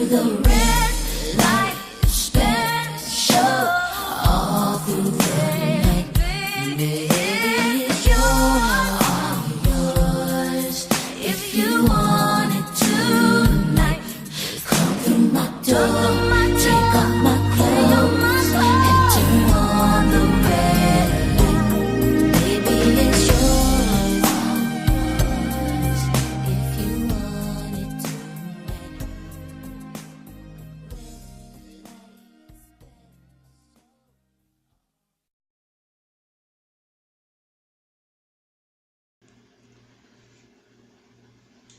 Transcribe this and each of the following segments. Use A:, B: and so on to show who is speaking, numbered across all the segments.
A: the red light special all through the night. Baby, it's yours if you want it tonight. Come through my door, take off my clothes and turn on the red light. Baby, it's yours if you want it tonight.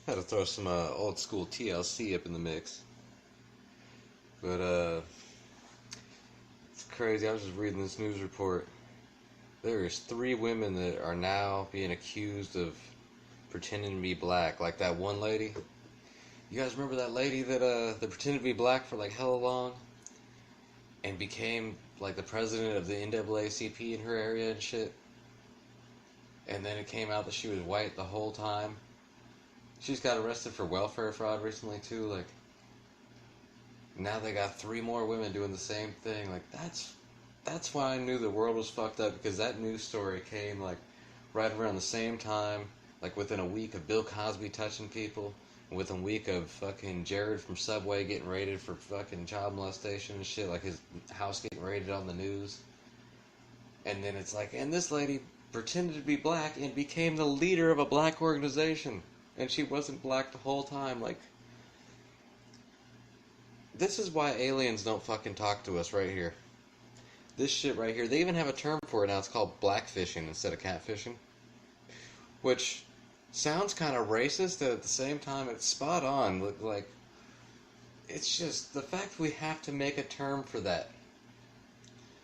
B: Had to throw some old school TLC up in the mix. But it's crazy. I was just reading this news report. There's 3 women that are now being accused of pretending to be black. Like that one lady. You guys remember that lady that pretended to be black for like hella long? And became like the president of the NAACP in her area and shit? And then it came out that she was white the whole time. She just got arrested for welfare fraud recently too. Like, now they got 3 more women doing the same thing. Like, that's why I knew the world was fucked up, because that news story came like right around the same time, like within a week of Bill Cosby touching people, and within a week of fucking Jared from Subway getting raided for fucking child molestation and shit, like his house getting raided on the news. And then it's like, and this lady pretended to be black and became the leader of a black organization. And she wasn't black the whole time. Like, this is why aliens don't fucking talk to us right here. This shit right here. They even have a term for it now. It's called blackfishing instead of catfishing. Which sounds kind of racist, and at the same time it's spot on. Like, it's just the fact we have to make a term for that.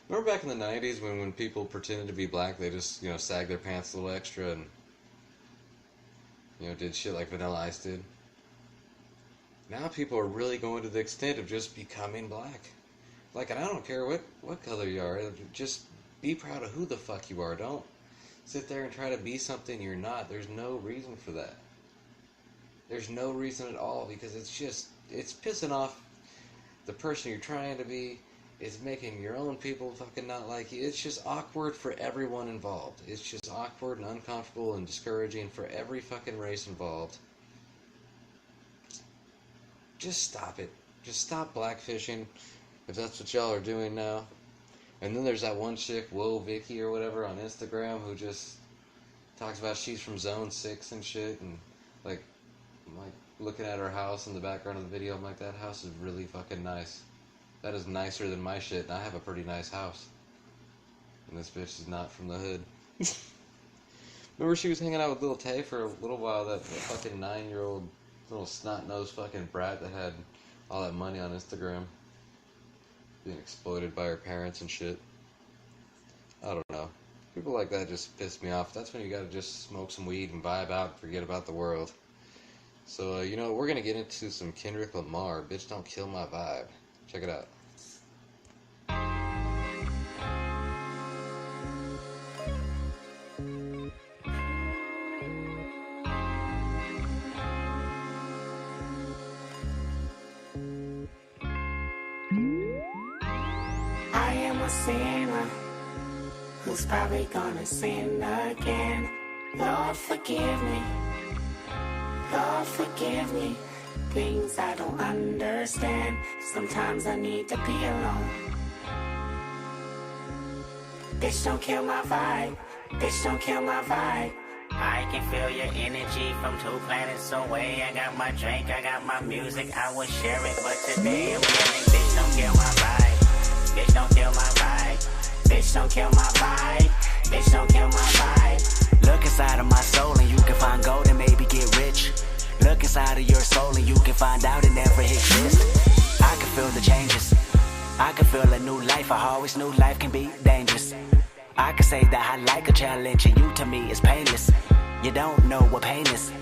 B: Remember back in the 90s when people pretended to be black, they just, sagged their pants a little extra and did shit like Vanilla Ice did. Now people are really going to the extent of just becoming black. Like, and I don't care what color you are, just be proud of who the fuck you are. Don't sit there and try to be something you're not. There's no reason for that. There's no reason at all, because it's pissing off the person you're trying to be. It's making your own people fucking not like you. It's just awkward for everyone involved. It's just awkward and uncomfortable and discouraging for every fucking race involved. Just stop it. Just stop blackfishing, if that's what y'all are doing now. And then there's that one chick, Whoa Vicky or whatever, on Instagram, who just talks about she's from Zone 6 and shit, and like looking at her house in the background of the video, I'm like, that house is really fucking nice. That is nicer than my shit, and I have a pretty nice house. And this bitch is not from the hood. Remember she was hanging out with Lil Tay for a little while, that fucking 9-year-old little snot-nosed fucking brat that had all that money on Instagram. Being exploited by her parents and shit. I don't know. People like that just piss me off. That's when you gotta just smoke some weed and vibe out and forget about the world. So, we're gonna get into some Kendrick Lamar. Bitch, don't kill my vibe. Check it out.
C: I am a sinner who's probably gonna sin again. Lord, forgive me. Lord, forgive me. Things I don't understand. Sometimes I need to be alone. Bitch, don't kill my vibe. Bitch, don't kill my vibe.
D: I can feel your energy from 2 planets away. I got my drink, I got my music, I would share it, but today I'm yelling, bitch, don't kill my vibe. Bitch, don't kill my vibe. Bitch, don't kill my vibe. Bitch, don't kill my vibe. Look inside of my soul and you can find gold and maybe get rich. Look inside of your soul and you can find out it never exists. I can feel the changes. I can feel a new life. I always knew life can be dangerous. I can say that I like a challenge and you to me is painless. You don't know what pain is.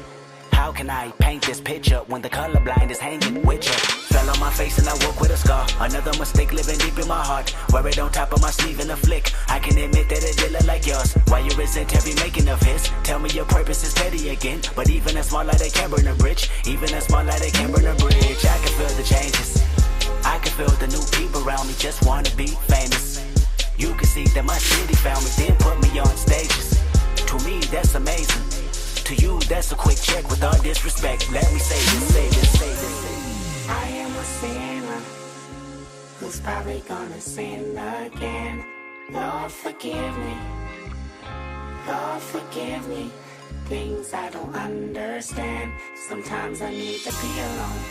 D: How can I paint this picture when the colorblind is hanging with you? Fell on my face and I woke with a scar. Another mistake living deep in my heart. Wear it on top of my sleeve in a flick. I can admit that it did look like yours. Why you resent every making of his? Tell me your purpose is petty again. But even a small light they can burn a bridge. Even a small light they can burn a bridge. I can feel the changes. I can feel the new people around me just wanna be famous. You can see that my city found me, then put me on stages. To me, that's amazing. To you, that's a quick check with all disrespect. Let me say this, say this, say this.
C: I am a sinner who's probably gonna sin again. Lord, forgive me. Lord, forgive me. Things I don't understand. Sometimes I need to be alone.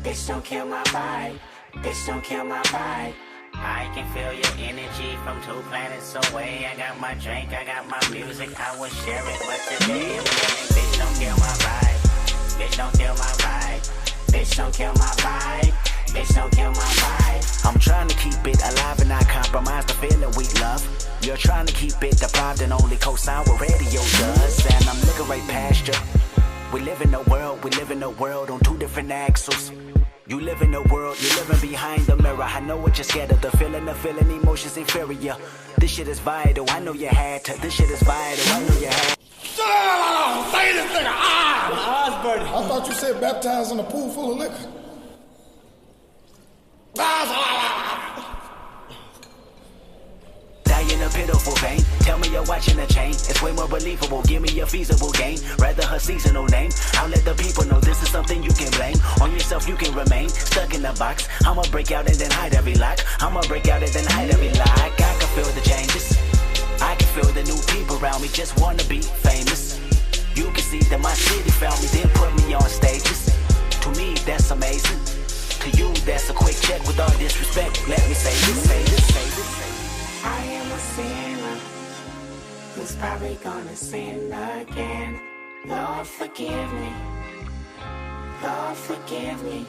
C: Bitch, don't kill my vibe. Bitch, don't kill my vibe.
D: I can feel your energy from 2 planets away. I got my drink, I got my music, I would share it, but today I'm yelling, bitch, don't kill my vibe. Bitch, don't kill my vibe. Bitch, don't kill my vibe. Bitch, don't kill my vibe. I'm trying to keep it alive and not compromise the feeling we love. You're trying to keep it deprived and only co-sign what radio does. And I'm looking right past you. We live in a world on 2 different axles. You live in a world, you're living behind the mirror. I know what you're scared of, the feeling emotions inferior. This shit is vital, I know you had to. This shit is vital, I know you had to.
E: Say this nigga, my eyes burning. I thought you said baptized in a pool full of liquor.
D: Die in a pitiful vein. Tell me you're watching a chain. It's way more believable. Give me a feasible game. Rather her seasonal name. I'll let the people know this is something you can blame. On yourself you can remain stuck in the box. I'ma break out and then hide every lock. I'ma break out and then hide every lock. I can feel the changes. I can feel the new people around me just wanna be famous. You can see that my city found me, then put me on stages. To me, that's amazing. To you, that's a quick check with all disrespect. Let me say this, say this, say this, say this.
C: I am a sinner who's probably gonna sin again. Lord, forgive me. Lord, forgive me.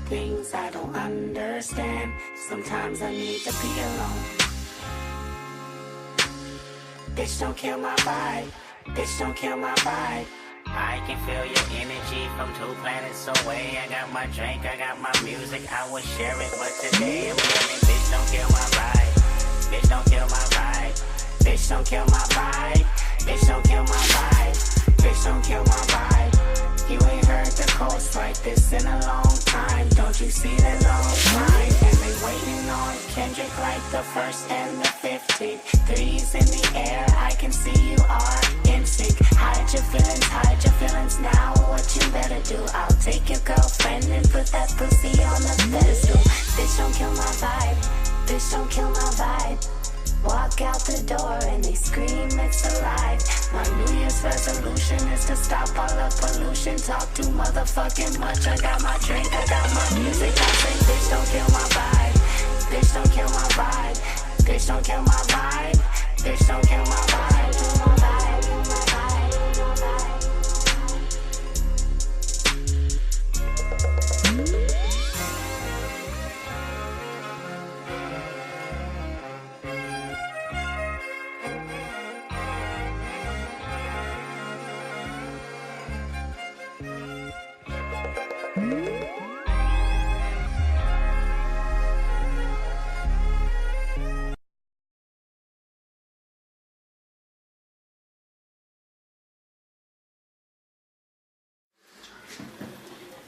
C: Things I don't understand. Sometimes I need to be alone. Bitch, don't kill my vibe. Bitch, don't kill my vibe.
D: I can feel your energy from 2 planets away. I got my drink, I got my music, I would share it, but today I'm yelling, bitch, don't kill my vibe. Bitch, don't kill my vibe. Bitch, don't kill my vibe. Bitch, don't kill my vibe. Bitch, don't kill my vibe. You ain't heard the coast like this in a long time. Don't you see the long line? And they waiting on Kendrick like the 1st and the 15th. 3's in the air, I can see you are in sync. Hide your feelings now. What you better do? I'll take your girlfriend and put that pussy on the pedestal. Bitch, don't kill my vibe. Bitch, don't kill my vibe. Walk out the door and they scream it's alive. My New Year's resolution is to stop all the pollution. Talk too motherfucking much. I got my drink, I got my music. I say, bitch, don't kill my vibe. Bitch, don't kill my vibe. Bitch, don't kill my vibe. Bitch, don't kill my vibe. Kill my vibe. Kill my vibe. Kill my vibe.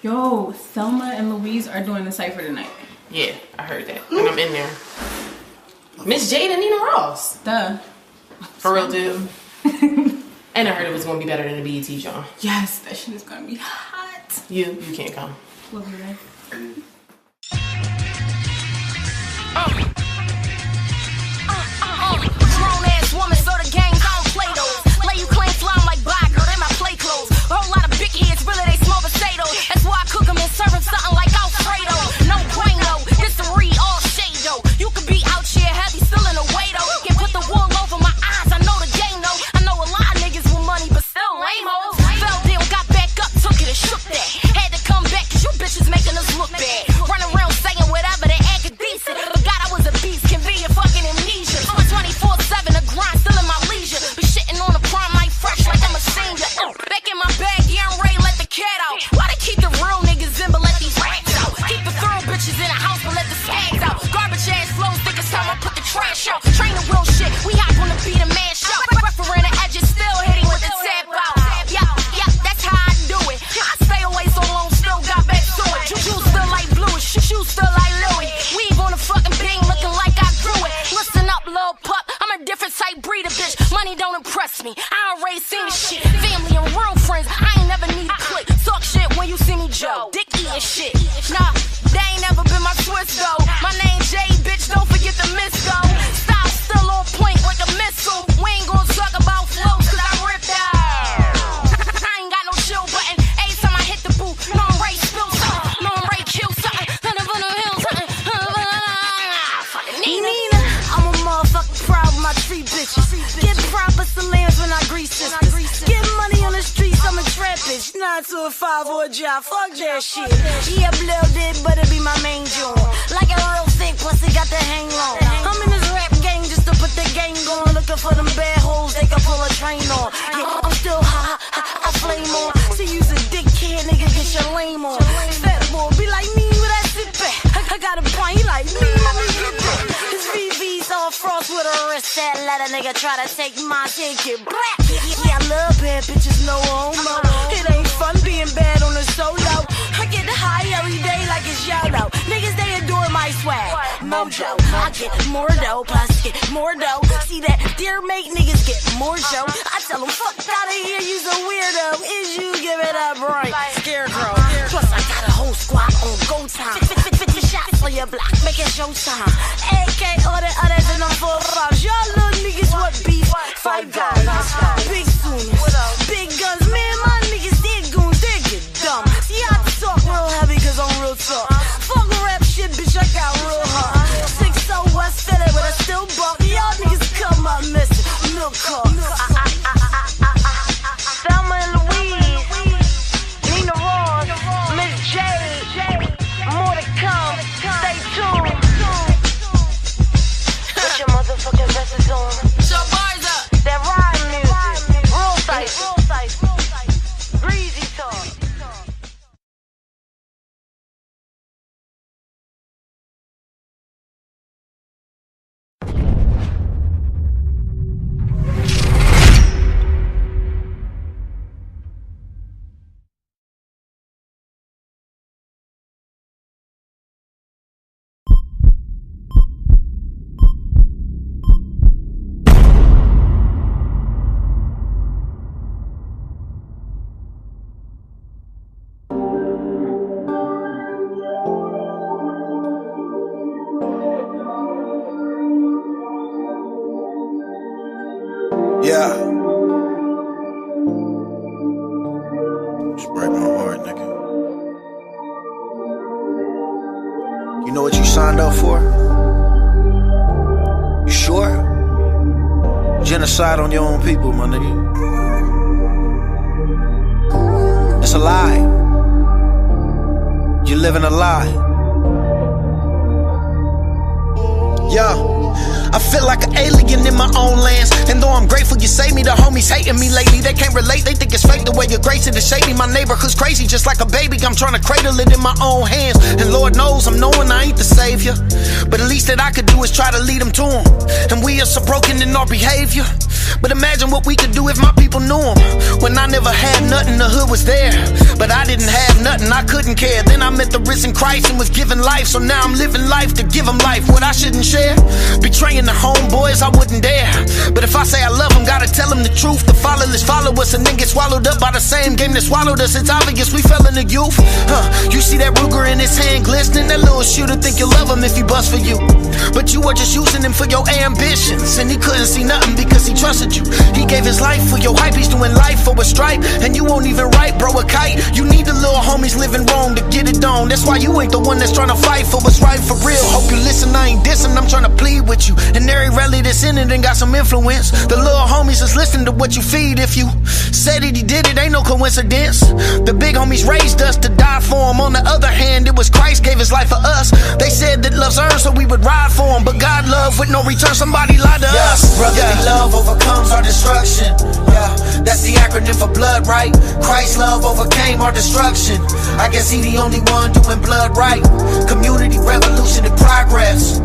F: Yo, Thelma and Louise are doing the cypher tonight.
G: Yeah, I heard that. And I'm in there. Miss Jade and Nina Ross.
F: Duh.
G: For real, dude. And I heard it was going to be better than the BET, John.
F: Yes, that shit is going to be hot.
G: You can't come.
F: We'll be there.
H: Grown ass woman, so the gang don't play those. Lay you clean, fly like black, girl, they my play clothes. A whole lot of big heads, really they small potatoes. That's why I cook them and serve them something like Alfredo. No bueno, this the read all shade though. You could be out here heavy, still in a way though. Can put the wool over my eyes, I know the game though. I know a lot of niggas with money, but still lame-o. Fell down, got back up, took it and shook that. Had to come back, cause you bitches making us look bad. trust me, I already seen the shit. Family and real friends, I ain't never need a click. Talk shit when you see me Joe, dick eating shit. Nah, they ain't never been my twist though. My name Jay, bitch, don't forget the miss though. Style still on point like a missile. We ain't gonna talk about flows cause I ripped out. I ain't got no chill button. Every time I hit the booth, no I'm Ray spill something, no I'm Ray kill something, Thunder from the hill something. Fucking Nina, I'm a motherfucking proud of my tree bitches. Get proper salams when I grease sisters. Get money on the streets, I'm a trap bitch. 9 to a 5 or a job, fuck that shit. Yeah, blow did, but it be my main joint. Like a real thick pussy, got the hang long. I'm in this rap gang just to put the gang on. Looking for them bad hoes, they can pull a train on. Yeah, I'm still high, I flame on. See, use a dick kid, nigga, get your lame on. Fat boy, be like me with that sit back. I got a point, he like me, let me get back. His VV's all frost with a wrist that let a nigga try to take my ticket. Black, yeah, I love bad bitches, no homo. It ain't fun being bad on a solo. I get high every day like it's YOLO. Niggas, they adore my swag. Mojo, I get more dough, plus get more dough. See that dear mate, niggas get more dough. I tell them, fuck out of here, you's a weirdo. Is you give it up right? Scarecrow. Plus I got a whole squad on go time. 50 shots for your block, make it showtime. AK, all the others in them 4-5s. Y'all little niggas, what beef? 5 guys. Big sooners, big guns, man, my niggas, they goons, they get dumb. See, I talk real heavy cause I'm real tough. Fuck rap shit, bitch, I got real hard. 6-0 West Philly, but I still buck. Y'all niggas come up missing. Milk car. Thelma and Louise, Nina Ross, Miss J. More to come. Stay tuned. Put your motherfucking vests on. So bars up. That rhyme music. Real sight. Breezy talk.
I: Yeah. Just break my heart, nigga. You know what you signed up for? You sure? Genocide on your own people, my nigga. It's a lie. You're living a lie. Yeah. I feel like an alien in my own lands. And though I'm grateful you saved me, the homies hating me lately. They can't relate, they think it's fake the way your grace it is shady. My neighborhood's crazy, just like a baby. I'm trying to cradle it in my own hands. And Lord knows I'm knowing I ain't the savior, but the least that I could do is try to lead them to him. And we are so broken in our behavior, but imagine what we could do if my people knew him. When I never had nothing, the hood was there, but I didn't have nothing, I couldn't care. Then I met the risen Christ and was given life, so now I'm living life to give him life. What I shouldn't share, betraying the homeboys, I wouldn't dare. But if I say I love him, gotta tell him the truth. The fatherless follow us and then get swallowed up by the same game that swallowed us. It's obvious we fell in the youth. You see that Ruger in his hand glistening? That little shooter think you'll love him if he bust for you, but you were just using him for your ambitions. And he couldn't see nothing because he trusted you. He gave his life for your hype, he's doing life for a stripe. And you won't even write, bro, a kite. You need the little homies living wrong to get it on. That's why you ain't the one that's trying to fight for what's right for real. Hope you listen, I ain't dissing, I'm trying to plead with you. And every rally that's in it and got some influence. The little homies just listen to what you feed. If you said it, he did it, ain't no coincidence. The big homies raised us to die for him. On the other hand, it was Christ gave his life for us. They said that love's earned, so we would ride for him. But God love with no return, somebody lied to us. Brotherly love overcomes our destruction. Yeah, that's the acronym for blood, right? Christ's love overcame our destruction. I guess he the only one doing blood right. Community revolution and progress.